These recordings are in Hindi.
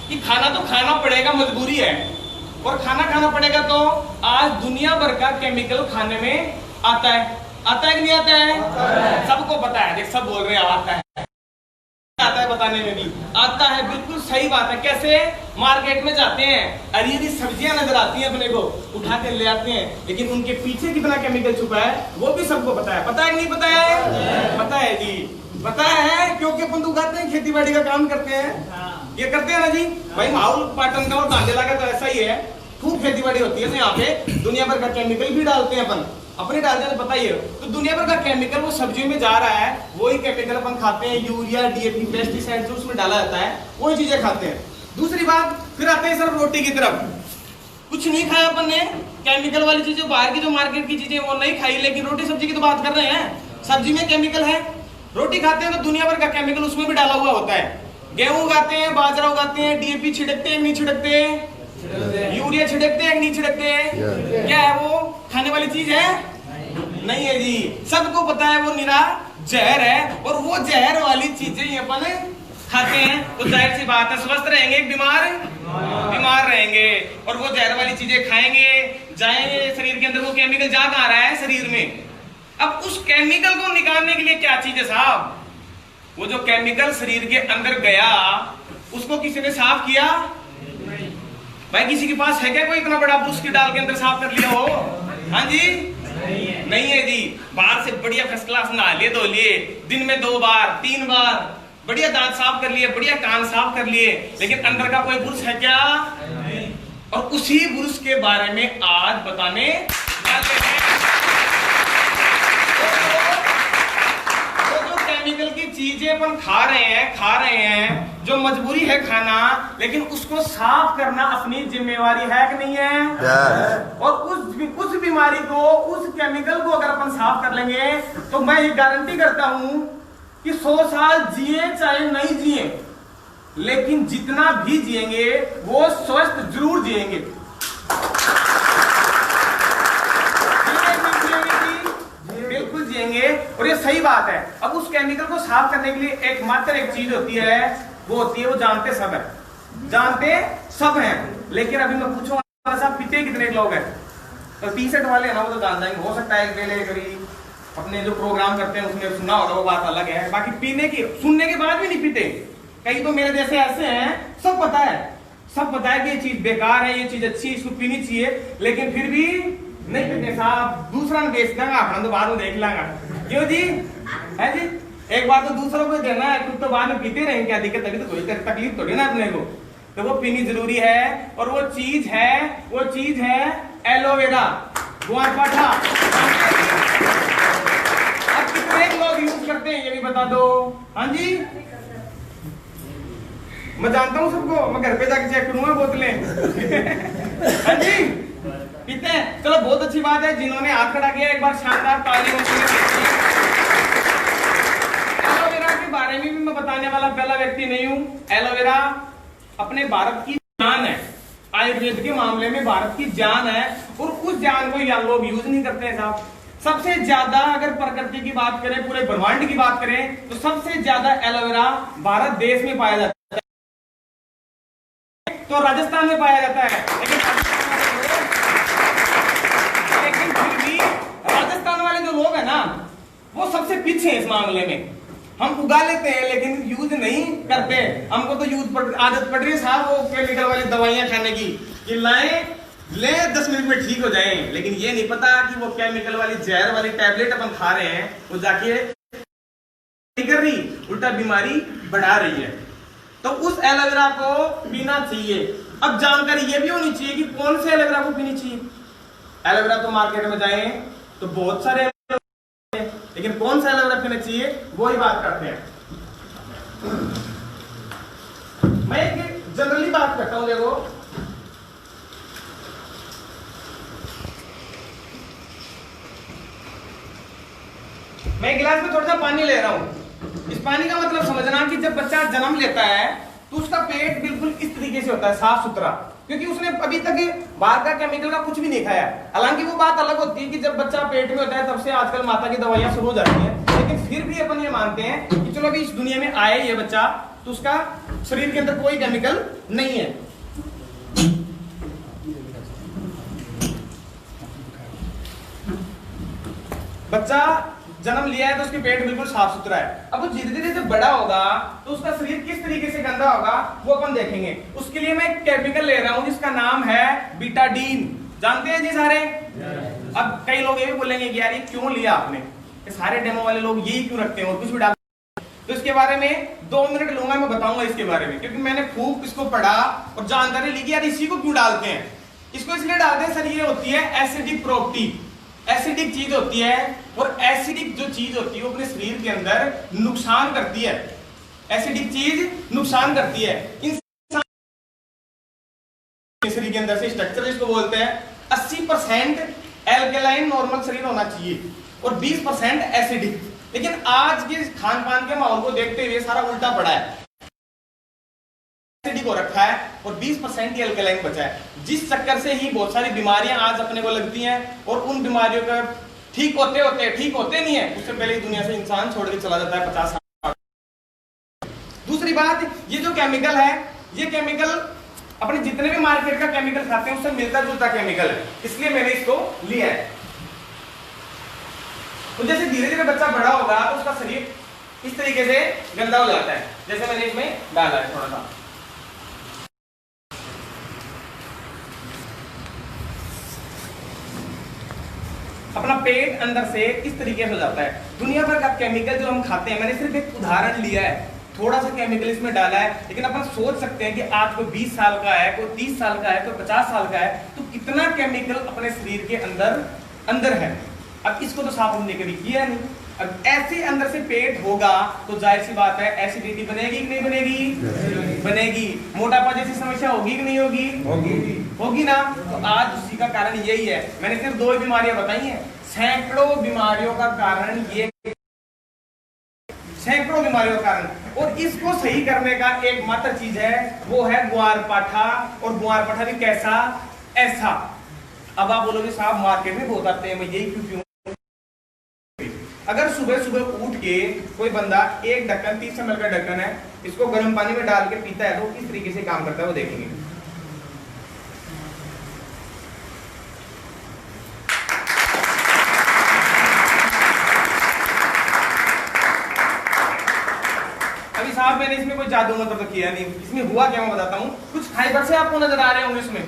कि खाना तो खाना पड़ेगा, मजबूरी है, और खाना खाना पड़ेगा। तो आज दुनिया भर का केमिकल खाने में आता है कि नहीं आता है? सबको पता है, देख सब बोल रहे हैं आता है, बताने में भी आता है। बिल्कुल सही बात है। कैसे? मार्केट में जाते हैं, हरी हरी सब्जियां नजर आती हैं, अपने को उठा के ले आते हैं, लेकिन उनके पीछे कितना केमिकल छुपा है वो भी सबको पता है। पता है कि नहीं पता है? पता है जी, पता है, क्योंकि अपन तो उगाते हैं, खेती बाड़ी का काम करते हैं, ये करते हैं ना जी भाई। माहौल पाटन का और दांडेला का तो ऐसा ही है, खूब खेती बाड़ी होती है, तो यहाँ पे दुनिया भर का केमिकल भी डालते हैं अपन, अपने डालते हैं, पता ही है। तो दुनिया भर का केमिकल वो सब्जियों में जा रहा है, वही केमिकल अपन खाते हैं, यूरिया, डीएपी, पेस्टिसाइड जो उसमें डाला जाता है, वही चीजें खाते हैं। दूसरी बात, फिर आते हैं सर रोटी की तरफ। कुछ नहीं खाया अपन ने, केमिकल वाली चीजें, बाहर की जो मार्केट की चीजें वो नहीं खाई, लेकिन रोटी सब्जी की तो बात कर रहे हैं। सब्जी में केमिकल है, रोटी खाते हैं तो दुनिया भर का केमिकल उसमें भी डाला हुआ होता है। गेहूं उगाते हैं, बाजरा उगाते हैं, डीएपी छिड़कते हैं, नहीं छिड़कते? यूरिया छिड़कते हैं, नहीं छिड़कते? क्या है वो खाने वाली चीज है? नहीं है जी। सबको पता है वो निरा जहर है, और वो जहर वाली चीजें ही अपन खाते हैं, तो जाहिर सी बात है स्वस्थ रहेंगे, बीमार रहेंगे। और वो जहर वाली चीजें खाएंगे, जाएंगे शरीर के अंदर, वो केमिकल जा कहाँ रहा है? शरीर में। अब उस केमिकल को निकालने के लिए क्या चीज है साहब? वो जो केमिकल शरीर के अंदर गया, उसको किसी ने साफ किया? भाई किसी के पास है क्या कोई इतना बड़ा ब्रश की डाल के अंदर साफ कर लिया हो? हाँ जी, नहीं है जी। बाहर से बढ़िया फर्स्ट क्लास नहा लिए, धो लिए, दिन में 2 बार 3 बार, बढ़िया दांत साफ कर लिए, बढ़िया कान साफ कर लिए, लेकिन अंदर का कोई ब्रश है क्या? और उसी ब्रश के बारे में आज बताने वाले हैं। केमिकल की चीजें अपन खा रहे हैं, जो मजबूरी है खाना, लेकिन उसको साफ करना अपनी जिम्मेवारी है कि नहीं है? और उस बीमारी को, उस केमिकल को अगर अपन साफ कर लेंगे, तो मैं ये गारंटी करता हूं कि 100 साल जिए चाहे नहीं जिए, लेकिन जितना भी जिएंगे वो स्वस्थ जरूर जिएंगे। बिल्कुल जिएंगे, और ये सही बात है। अब उस केमिकल को साफ करने के लिए एकमात्र एक चीज होती है, वो जानते सब हैं। लेकिन अभी मैं पूछूंगा साहब पीते कितने लोग हैं? तो टी-शर्ट वाले हैं ना, वो तो जान जाएंगे। हो सकता है पहले कभी अपने जो प्रोग्राम करते हैं उसमें सुना होगा, वो बात अलग है। बाकी पीने की, सुनने के बाद भी नहीं पीते। कई तो मेरे जैसे ऐसे हैं, सब पता है कि ये चीज बेकार है, ये चीज अच्छी है, इसको पीनी चाहिए, लेकिन फिर भी नहीं पीते साहब। दूसरा ने बेच देंगे, अपना तो बाद में देख लेंगे। क्यों जी? है जी, एक बार तो दूसरों को देना है, खुद तो बाद में पीते रहेंगे, क्या दिक्कत? अभी तो कोई तकलीफ थोड़ी ना अपने को, तो वो पीनी जरूरी है। और वो चीज है एलोवेरा, ग्वारपाठा। अब कितने लोग यूज करते हैं ये भी बता दो। हाँ जी, मैं जानता हूँ सबको, मैं घर पे जाके चेक करूंगा बोतलें। हाँ जी, पीते हैं। चलो बहुत अच्छी बात है, जिन्होंने हाथ खड़ा किया एक बार शानदार ताली। एलोवेरा के बारे में भी मैं बताने वाला पहला व्यक्ति नहीं हूं। एलोवेरा अपने भारत की जान है, आयुर्वेद के मामले में भारत की जान है, और उस जान को या लोग यूज नहीं करते हैं साहब। सबसे ज्यादा अगर प्रकृति की बात करें, पूरे ब्रह्मांड की बात करें, तो सबसे ज्यादा एलोवेरा भारत देश में पाया जाता है, तो राजस्थान में पाया जाता है। लेकिन फिर भी राजस्थान वाले जो लोग हैं ना, वो सबसे पीछे हैं इस मामले में। हम उगा लेते हैं लेकिन यूज नहीं करते। हमको तो आदत पड़ रही है साहब वो केमिकल वाली दवाइयां खाने की, कि ले 10 मिनट में ठीक हो जाएं, लेकिन ये नहीं पता कि वो केमिकल वाली जहर वाली टैबलेट अपन खा रहे हैं, वो जाके नहीं कर रही, उल्टा बीमारी बढ़ा रही है। तो उस एलोवेरा को पीना चाहिए। अब जानकारी ये भी होनी चाहिए कि कौन से एलोवेरा को पीनी चाहिए। एलोवेरा तो मार्केट में जाए तो बहुत सारे, लेकिन कौन सा एलोवेरा पीना चाहिए वो ही बात करते हैं। मैं एक जनरली बात करता हूं। देखो, मैं गिलास में थोड़ा सा पानी ले रहा हूं। इस पानी का मतलब समझना कि जब बच्चा जन्म लेता है तो उसका पेट बिल्कुल इस तरीके से होता है, साफ सुथरा, क्योंकि उसने अभी तक बाहर का केमिकल का कुछ भी नहीं खाया। हालांकि वो बात अलग होती है कि जब बच्चा पेट में होता है तब से आजकल माता की दवाइयां शुरू हो जाती हैं, लेकिन फिर भी अपन ये मानते हैं कि चलो अभी इस दुनिया में आए ये बच्चा, तो उसका शरीर के अंदर कोई केमिकल नहीं है। बच्चा जन्म लिया है तो उसके पेट बिल्कुल साफ सुथरा है। अब वो धीरे धीरे जब बड़ा होगा तो उसका शरीर किस तरीके से गंदा होगा वो अपन देखेंगे। उसके लिए मैं एक केमिकल ले रहा हूं जिसका नाम है बीटाडीन। जानते हैं जी सारे? अब कई लोग ये भी बोलेंगे कि यार ये क्यों लिया आपने, ये सारे डेमो वाले लोग यही क्यों रखते हैं और कुछ भी डाल। तो इसके बारे में 2 मिनट लूंगा, मैं बताऊंगा इसके बारे में, क्योंकि मैंने खूब इसको पढ़ा और जानकारी ली कि यार इसी को क्यों डालते हैं। इसको इसलिए डालते हैं सर, ये होती है एसिडिक प्रॉपर्टी, एसिडिक चीज होती है और एसिडिक जो चीज होती है वो अपने शरीर के अंदर नुकसान करती है। एसिडिक चीज नुकसान करती है। इंसान शरीर के अंदर से स्ट्रक्चर जिसको बोलते हैं 80% एल्कलाइन नॉर्मल शरीर होना चाहिए और 20% एसिडिक। लेकिन आज के खान पान के माहौल को देखते हुए सारा उल्टा पड़ा है, एसिडिक हो रखा है और 20% ही एल्कलाइन बचा है, जिस चक्कर से ही बहुत सारी बीमारियां आज अपने को लगती हैं और उन बीमारियों का ठीक होते नहीं है, उससे पहले दुनिया से इंसान छोड़ के चला जाता है 50 साल। दूसरी बात, ये जो केमिकल है, ये केमिकल अपने जितने भी मार्केट का केमिकल खाते हैं उससे मिलता जुलता केमिकल है, इसलिए मैंने इसको लिया है। तो जैसे धीरे धीरे बच्चा बड़ा होगा तो उसका शरीर इस तरीके से गंदा हो जाता है, जैसे मैंने इसमें डाला है थोड़ा सा। अपना पेट अंदर से इस तरीके से हो जाता है। दुनिया भर का केमिकल जो हम खाते हैं, मैंने सिर्फ एक उदाहरण लिया है, थोड़ा सा केमिकल इसमें डाला है, लेकिन अपन सोच सकते हैं कि आज कोई 20 साल का है, कोई 30 साल का है, कोई 50 साल का है, तो कितना केमिकल अपने शरीर के अंदर है। अब इसको तो साफ हमने कभी किया नहीं। अब ऐसे अंदर से पेट होगा तो जाहिर सी बात है एसिडिटी बनेगी कि नहीं बनेगी? बनेगी। मोटापा जैसी समस्या होगी कि नहीं होगी? होगी ना। तो आज उसी का कारण यही है। मैंने सिर्फ 2 बीमारियां बताई हैं, सैकड़ों बीमारियों का कारण ये, सैकड़ों बीमारियों का कारण। और इसको सही करने का एकमात्र चीज है, वो है ग्वारपाठा। और ग्वारपाठा भी कैसा? ऐसा। अब आप बोलोगे साहब मार्केट में बहुत आते हैं, मैं यही क्यों? अगर सुबह सुबह उठ के कोई बंदा एक ढक्कन 30 ml का ढक्कन है, इसको गर्म पानी में डाल के पीता है तो किस तरीके से काम करता है वो देखेंगे। अभी साहब मैंने इसमें कोई जादू मंत्र तो किया नहीं, इसमें हुआ क्या मैं बताता हूँ। कुछ फाइबर से आपको नजर आ रहे होंगे इसमें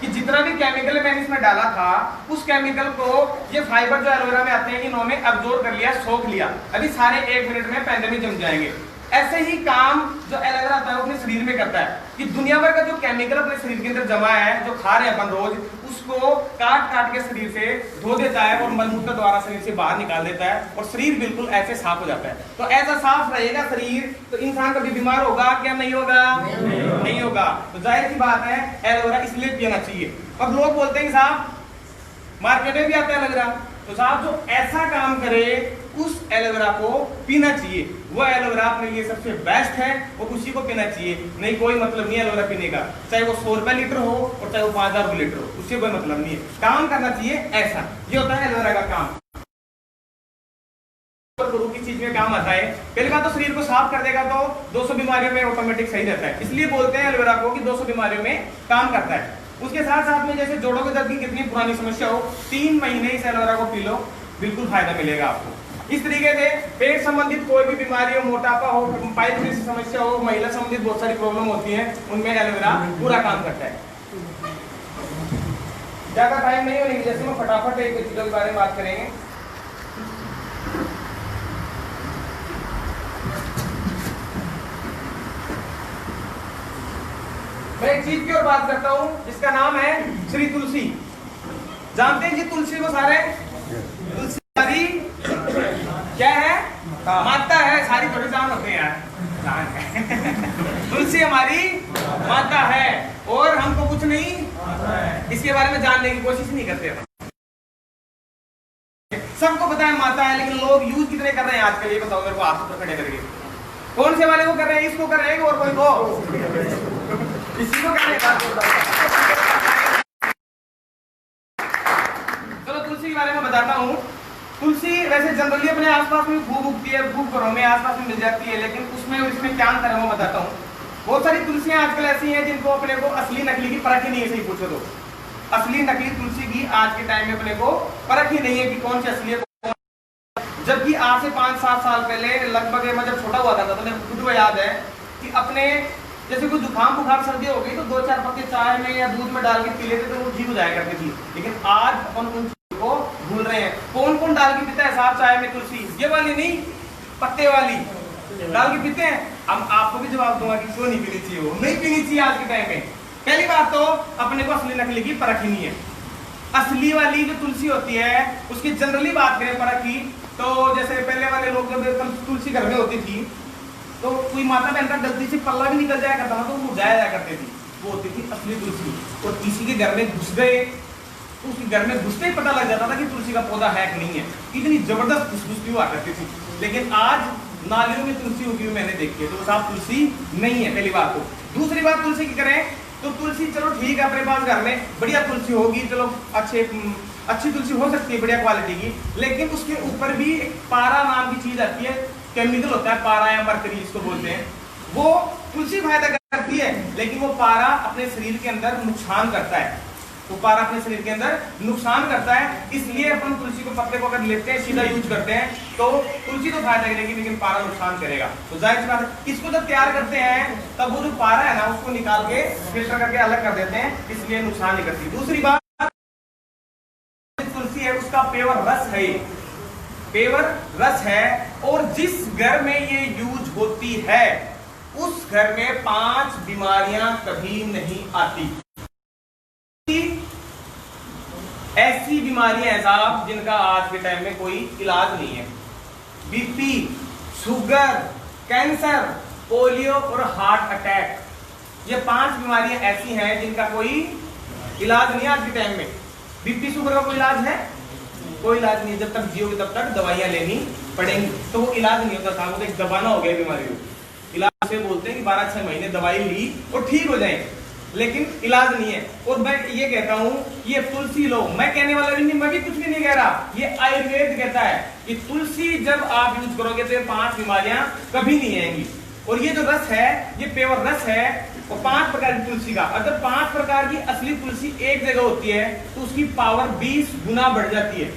कि जितना भी केमिकल मैंने इसमें डाला था, उस केमिकल को ये फाइबर जो एलोवेरा में आते हैं इन्होंने अब्जॉर्ब कर लिया, सोख लिया। अभी सारे 1 मिनट में पैंदे में जम जाएंगे। ऐसे ही काम जो एलोवेरा आता है वो अपने शरीर में करता है कि दुनिया भर का जो केमिकल अपने शरीर के अंदर जमा है, जो खा रहे हैं अपन रोज, उसको काट के शरीर से धो देता है और मलमूत्र द्वारा शरीर से बाहर निकाल देता है और शरीर बिल्कुल ऐसे साफ हो जाता है। तो ऐसा साफ रहेगा शरीर तो इंसान कभी बीमार होगा क्या? नहीं होगा। नहीं होगा। तो जाहिर सी बात है एलोवेरा इसलिए पीना चाहिए। अब लोग बोलते हैं साहब मार्केट में भी आता है एलोवेरा, तो साहब जो ऐसा काम करे उस एलोवेरा को पीना चाहिए। वो एलोवेरा अपने लिए सबसे बेस्ट है और उसी को पीना चाहिए। नहीं कोई मतलब नहीं एलोवेरा पीने का, चाहे वो 100 रुपए लीटर हो और चाहे वो 5000 रुपए लीटर हो, उससे कोई मतलब नहीं है। काम करना चाहिए ऐसा। ये होता है एलोवेरा का काम। गुरु की चीज में काम आता है। पहली बात तो शरीर को साफ कर देगा तो 200 बीमारियों में ऑटोमेटिक सही रहता है, इसलिए बोलते हैं एलोवेरा को कि 200 बीमारियों में काम करता है। उसके साथ साथ में जैसे जोड़ों के दर्द की कितनी पुरानी समस्या हो, 3 महीने इस एलोवेरा को पी लो, बिल्कुल फायदा मिलेगा आपको। इस तरीके से पेट संबंधित कोई भी बीमारी हो, मोटापा हो, पाइप जैसी समस्या हो, महिला संबंधित बहुत सारी प्रॉब्लम होती है, उनमें एलोवेरा पूरा काम करता है। ज्यादा टाइम नहीं होने की जैसे मैं फटाफट एक चीजों के बारे में बात करेंगे। मैं एक चीज की और बात करता हूँ जिसका नाम है श्री तुलसी। जानते हैं जी तुलसी को सारे? तुलसी हमारी क्या है? माता है। सारी थोड़ी जान होते हैं यार। तुलसी हमारी माता है और हमको कुछ नहीं इसके बारे में जानने की कोशिश नहीं करते। सबको पता है माता है, लेकिन लोग यूज कितने कर रहे हैं आजकल? ये बताओ मेरे को, हाथ ऊपर खड़े करके। कौन से वाले को कर रहे हैं? इसको कर रहे हैं और कोई को इसी को कर रहे हैं। चलो तुलसी के बारे में बताता हूँ। तुलसी वैसे जनरली अपने आसपास में खूब उगती है, खूब घरों में आसपास में मिल जाती है, लेकिन उसमें इसमें क्या अंतर है वो बताता हूँ। बहुत सारी तुलसियां आजकल ऐसी हैं जिनको अपने को असली नकली की परख ही नहीं है। सही पूछो तो असली नकली तुलसी की आज के टाइम में अपने को परख ही नहीं है कि कौन सी असली है। जबकि आज से 5-7 साल पहले लगभग मैं जब छोटा हुआ था तो मुझे खुद को याद है कि अपने जैसे कोई जुकाम बुखार सर्दी हो गई तो 2-4 पत्ते चाय में या दूध में डाल के पी लेते तो वो ठीक हो जाया करती थी। लेकिन आज अपन उन चीजों को भूल रहे हैं। कौन कौन डाल के पीता है साहब चाय में तुलसी? ये वाली नहीं, पत्ते वाली डाल के पीते हैं। अब आपको भी जवाब दूंगा कि क्यों नहीं पीनी चाहिए, वो नहीं पीनी चाहिए आज के टाइम में। पहली बात तो अपने को असली नकली की परख ही नहीं है। असली वाली जो तुलसी होती है उसकी जनरली बात करें परख की, तो जैसे पहले वाले लोग जब तुलसी घर में होती थी तो कोई माता बहन का गलती से पल्ला भी निकल जाया करता था तो वो जाया करते थी, वो होती थी असली तुलसी। और किसी के घर में घुस गए तो उसके घर में घुसते ही पता लग जाता था कि तुलसी का पौधा है कि नहीं है। इतनी जबरदस्त खुशबू हुआ करती थी। लेकिन आज नालियों में तुलसी उगी हुई मैंने देखी है, तो साफ तुलसी नहीं है, पहली बात तो। दूसरी बात तुलसी की करें तो तुलसी चलो ठीक है, अपने पास घर में बढ़िया तुलसी होगी, चलो अच्छी तुलसी हो सकती है बढ़िया क्वालिटी की, लेकिन उसके ऊपर भी एक पारा नाम की चीज आती है, केमिकल होता है पारा या मरकरी जिसको बोलते हैं। वो तुलसी फायदा करती है लेकिन वो पारा अपने शरीर के अंदर नुकसान करता है, वो पारा अपने शरीर के अंदर नुकसान करता है। इसलिए अपन तुलसी को पत्ते को अगर लेते हैं सीधा यूज करते हैं तो तुलसी तो फायदा करेगी लेकिन पारा नुकसान करेगा। तो जाहिर सी बात है इसको जब तैयार करते हैं तब वो जो पारा है ना उसको निकाल के फिल्टर करके अलग कर देते हैं, इसलिए नुकसान नहीं करती। दूसरी बात तुलसी है उसका पेवर रस है, पेवर रस है, और जिस घर में ये यूज होती है उस घर में 5 बीमारियां कभी नहीं आती। ऐसी बीमारियां हैं साहब जिनका आज के टाइम में कोई इलाज नहीं है। बीपी, शुगर, कैंसर, पोलियो और हार्ट अटैक, ये 5 बीमारियां ऐसी हैं जिनका कोई इलाज नहीं है आज के टाइम में। बीपी शुगर का कोई इलाज है? कोई इलाज नहीं। जब तक जियोगे तब तक दवाइयां लेनी पड़ेंगी, तो वो इलाज नहीं होता था, वो एक दबाना हो गया बीमारी को। इलाज से बोलते हैं कि 12-6 महीने दवाई ली और ठीक हो जाए, लेकिन इलाज नहीं है। और मैं ये कहता हूं ये तुलसी लो, मैं कहने वाला भी नहीं, मैं भी कुछ भी नहीं कह रहा, ये आयुर्वेद कहता है कि तुलसी जब आप यूज करोगे तो ये 5 बीमारियां कभी नहीं आएंगी। और ये जो रस है ये पेवर रस है, और 5 प्रकार की तुलसी का, अगर 5 प्रकार की असली तुलसी एक जगह होती है तो उसकी पावर 20 गुना बढ़ जाती है।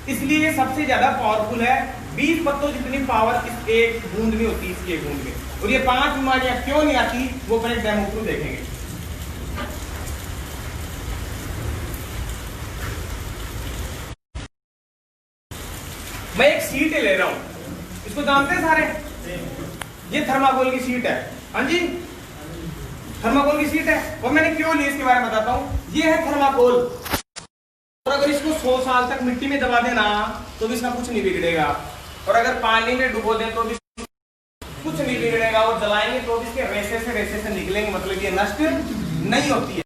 इसलिए ये सबसे ज्यादा पावरफुल है। 20 पत्तों जितनी पावर इस एक बूंद में होती है, इसकी एक बूंद में। और ये 5 बीमारियां क्यों नहीं आती वो अपने डेमो थ्रू देखेंगे। मैं एक सीट ले रहा हूं, इसको जानते हैं सारे? ये थर्माकोल की सीट है। हाँ जी, थर्माकोल की सीट है। और मैंने क्यों ली इसके बारे में बताता हूं। ये है थर्माकोल, और अगर इसको 100 साल तक मिट्टी में दबा देना तो भी इसका कुछ नहीं बिगड़ेगा, और अगर पानी में डुबो दें तो भी कुछ नहीं बिगड़ेगा, और जलाएंगे तो भी इसके रेसे से निकलेंगे, मतलब ये नष्ट नहीं होती है।